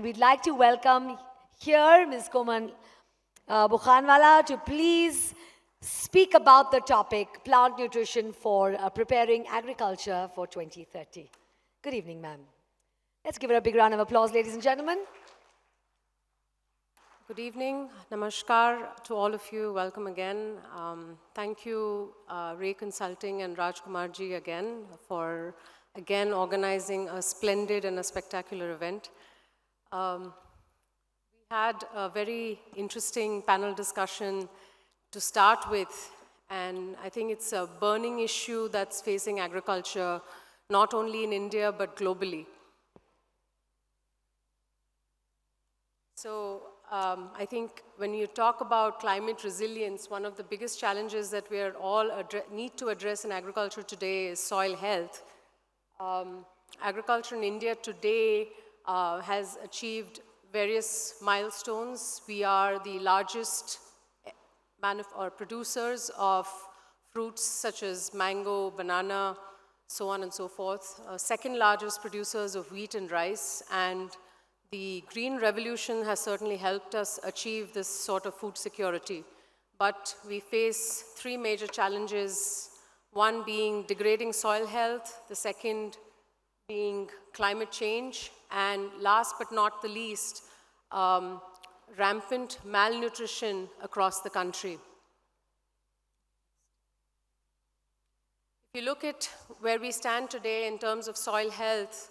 And we'd like to welcome here Ms. Komal Bukhanwala to please speak about the topic, plant nutrition for preparing agriculture for 2030. Good evening, ma'am. Let's give her a big round of applause, ladies and gentlemen. Good evening. Namaskar to all of you. Welcome again. Thank you, Ray Consulting and Raj Kumarji again for organizing a splendid and a spectacular event. We had a very interesting panel discussion to start with, and I think it's a burning issue that's facing agriculture, not only in India, but globally. So I think when you talk about climate resilience, one of the biggest challenges that we are all need to address in agriculture today is soil health. Agriculture in India today has achieved various milestones. We are the largest producers of fruits such as mango, banana, so on and so forth. Second largest producers of wheat and rice, and the green revolution has certainly helped us achieve this sort of food security. But we face three major challenges, one being degrading soil health, the second being climate change, and last but not the least, rampant malnutrition across the country. If you look at where we stand today in terms of soil health,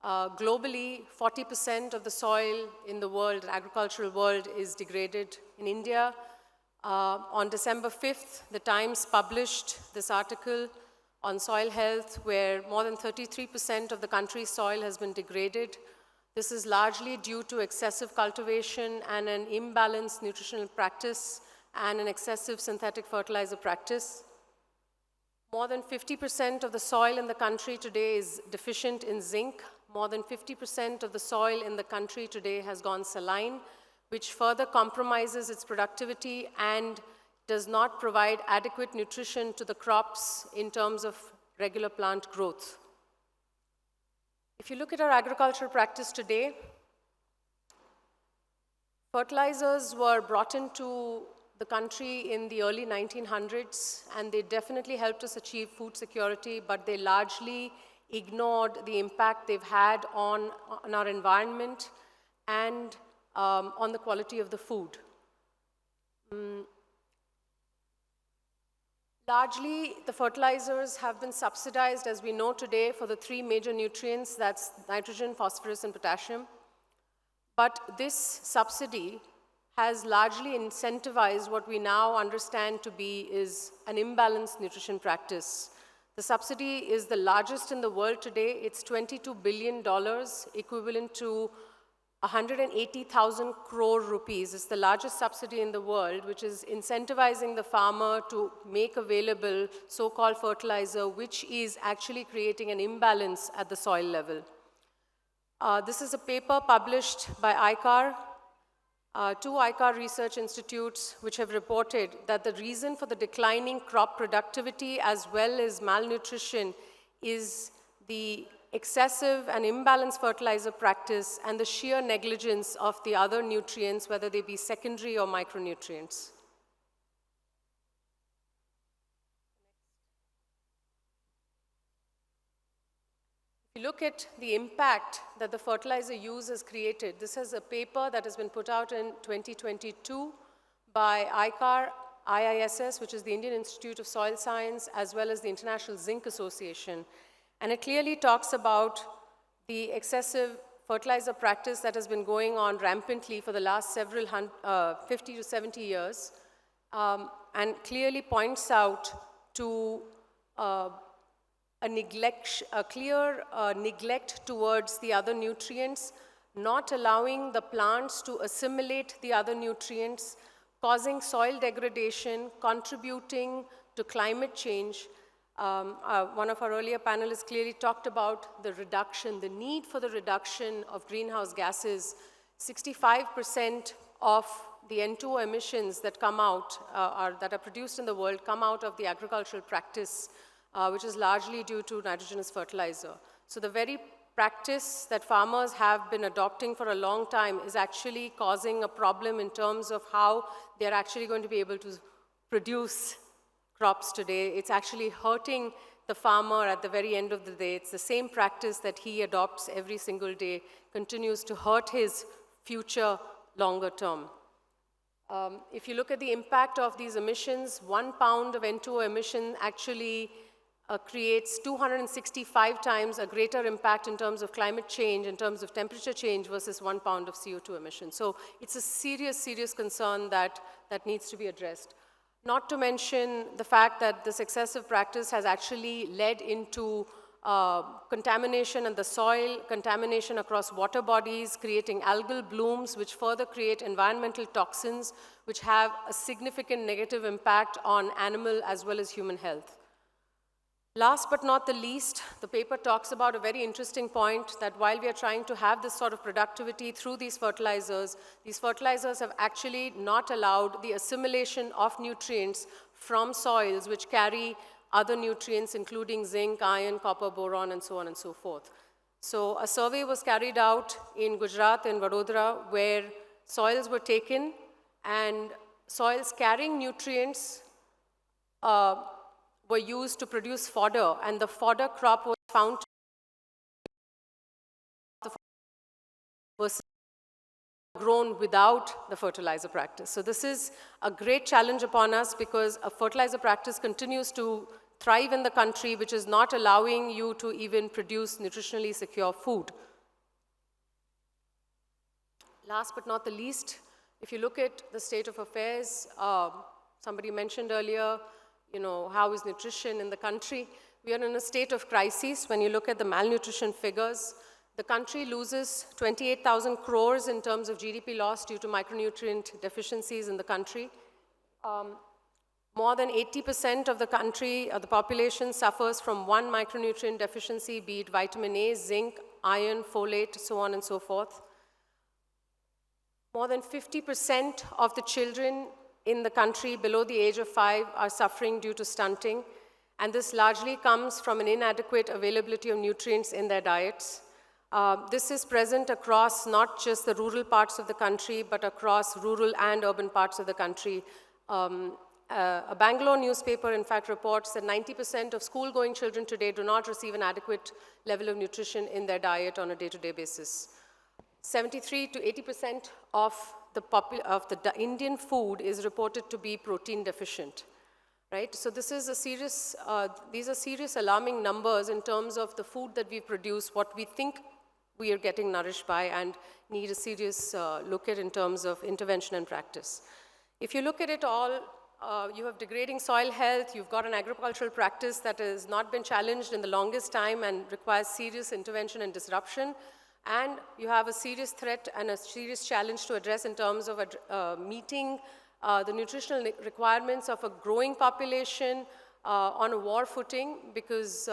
globally, 40% of the soil in the world, the agricultural world, is degraded. In India, on December 5th, the Times published this article on soil health, where more than 33% of the country's soil has been degraded. This is largely due to excessive cultivation and an imbalanced nutritional practice and an excessive synthetic fertilizer practice. More than 50% of the soil in the country today is deficient in zinc. More than 50% of the soil in the country today has gone saline, which further compromises its productivity and does not provide adequate nutrition to the crops in terms of regular plant growth. If you look at our agricultural practice today, fertilizers were brought into the country in the early 1900s, and they definitely helped us achieve food security, but they largely ignored the impact they've had on our environment and on the quality of the food. Largely, the fertilizers have been subsidized, as we know today, for the three major nutrients, that's nitrogen, phosphorus, and potassium. But this subsidy has largely incentivized what we now understand to be is an imbalanced nutrition practice. The subsidy is the largest in the world today. It's $22 billion, equivalent to 180,000 crore rupees. It's the largest subsidy in the world, which is incentivizing the farmer to make available so-called fertilizer, which is actually creating an imbalance at the soil level. This is a paper published by ICAR, two ICAR research institutes, which have reported that the reason for the declining crop productivity as well as malnutrition is the excessive and imbalanced fertilizer practice and the sheer negligence of the other nutrients, whether they be secondary or micronutrients. If you look at the impact that the fertilizer use has created, this is a paper that has been put out in 2022 by ICAR, IISS, which is the Indian Institute of Soil Science, as well as the International Zinc Association. And it clearly talks about the excessive fertilizer practice that has been going on rampantly for the last 50 to 70 years, and clearly points out to a clear neglect towards the other nutrients, not allowing the plants to assimilate the other nutrients, causing soil degradation, contributing to climate change. One of our earlier panelists clearly talked about the reduction, the need for the reduction of greenhouse gases. 65% of the N2O emissions that come out, that are produced in the world, come out of the agricultural practice, which is largely due to nitrogenous fertilizer. So the very practice that farmers have been adopting for a long time is actually causing a problem in terms of how they're actually going to be able to produce crops today. It's actually hurting the farmer at the very end of the day. It's the same practice that he adopts every single day, continues to hurt his future longer term. If you look at the impact of these emissions, 1 pound of N2O emission actually creates 265 times a greater impact in terms of climate change, in terms of temperature change versus 1 pound of CO2 emission. So it's a serious, serious concern that needs to be addressed. Not to mention the fact that this excessive practice has actually led into contamination in the soil, contamination across water bodies, creating algal blooms, which further create environmental toxins, which have a significant negative impact on animal as well as human health. Last but not the least, the paper talks about a very interesting point that while we are trying to have this sort of productivity through these fertilizers have actually not allowed the assimilation of nutrients from soils which carry other nutrients including zinc, iron, copper, boron, and so on and so forth. So a survey was carried out in Gujarat and Vadodara where soils were taken and soils carrying nutrients were used to produce fodder, and the fodder crop was found to was grown without the fertilizer practice. So this is a great challenge upon us because a fertilizer practice continues to thrive in the country, which is not allowing you to even produce nutritionally secure food. Last but not the least, if you look at the state of affairs, somebody mentioned earlier, how is nutrition in the country? We are in a state of crisis. When you look at the malnutrition figures, the country loses 28,000 crores in terms of GDP loss due to micronutrient deficiencies in the country. More than 80% of the country, the population suffers from one micronutrient deficiency, be it vitamin A, zinc, iron, folate, so on and so forth. More than 50% of the children in the country below the age of 5 are suffering due to stunting, and this largely comes from an inadequate availability of nutrients in their diets. This is present across not just the rural parts of the country, but across rural and urban parts of the country. A Bangalore newspaper, in fact, reports that 90% of school-going children today do not receive an adequate level of nutrition in their diet on a day-to-day basis. 73 to 80% of the Indian food is reported to be protein deficient, right? So this is a serious, these are serious alarming numbers in terms of the food that we produce, what we think we are getting nourished by, and need a serious look at in terms of intervention and practice. If you look at it all, you have degrading soil health, you've got an agricultural practice that has not been challenged in the longest time and requires serious intervention and disruption. And you have a serious threat and a serious challenge to address in terms of meeting the nutritional requirements of a growing population on a war footing, because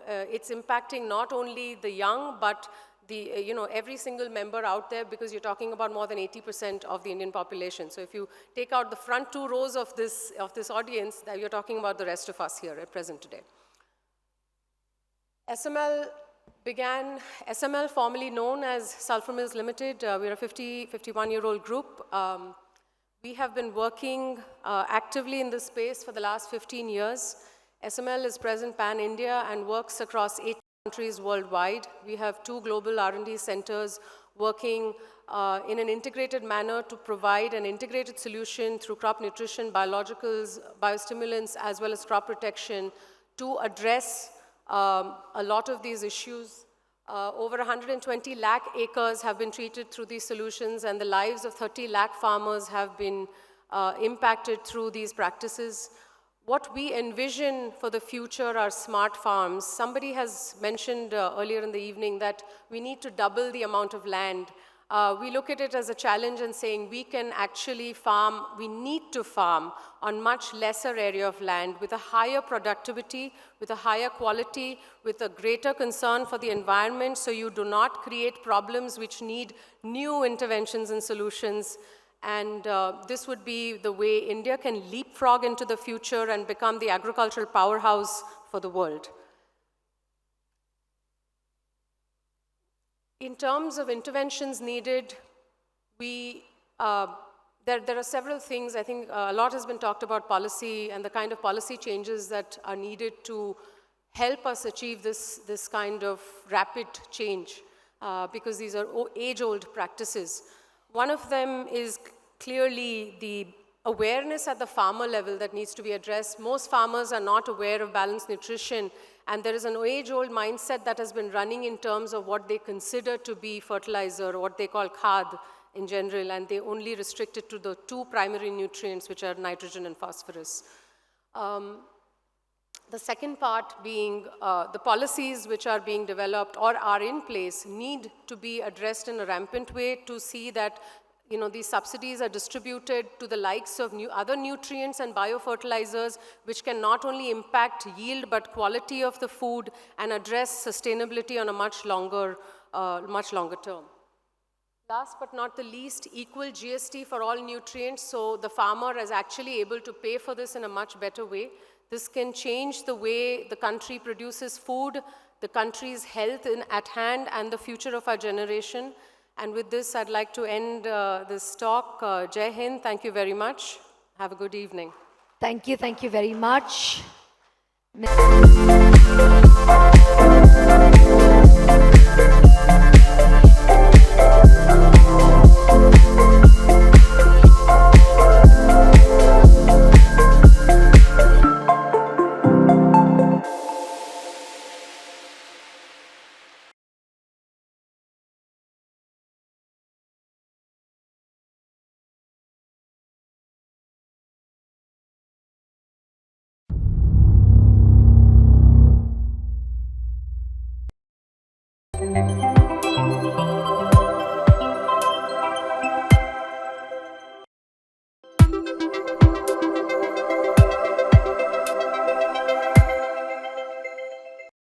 it's impacting not only the young, but every single member out there, because you're talking about more than 80% of the Indian population. So if you take out the front 2 rows of this audience, you're talking about the rest of us here at present today. SML, formerly known as Sulphur Mills Limited. We're a 51-year-old group. We have been working actively in this space for the last 15 years. SML is present pan-India and works across 8 countries worldwide. We have 2 global R&D centers working in an integrated manner to provide an integrated solution through crop nutrition, biologicals, biostimulants, as well as crop protection to address a lot of these issues. Over 120 lakh acres have been treated through these solutions, and the lives of 30 lakh farmers have been impacted through these practices. What we envision for the future are smart farms. Somebody has mentioned earlier in the evening that we need to double the amount of land. We look at it as a challenge and saying we can actually farm, we need to farm on much lesser area of land with a higher productivity, with a higher quality, with a greater concern for the environment, so you do not create problems which need new interventions and solutions. And this would be the way India can leapfrog into the future and become the agricultural powerhouse for the world. In terms of interventions needed, there are several things. I think a lot has been talked about policy and the kind of policy changes that are needed to help us achieve this kind of rapid change, because these are age-old practices. One of them is clearly the awareness at the farmer level that needs to be addressed. Most farmers are not aware of balanced nutrition, and there is an age-old mindset that has been running in terms of what they consider to be fertilizer, or what they call khad in general, and they only restrict it to the two primary nutrients, which are nitrogen and phosphorus. The second part being the policies which are being developed or are in place need to be addressed in a rampant way to see that these subsidies are distributed to the likes of other nutrients and biofertilizers, which can not only impact yield but quality of the food and address sustainability on a much longer term. Last but not the least, equal GST for all nutrients, so the farmer is actually able to pay for this in a much better way. This can change the way the country produces food, the country's health at hand, and the future of our generation. And with this, I'd like to end this talk. Jai Hind, thank you very much. Have a good evening. Thank you very much.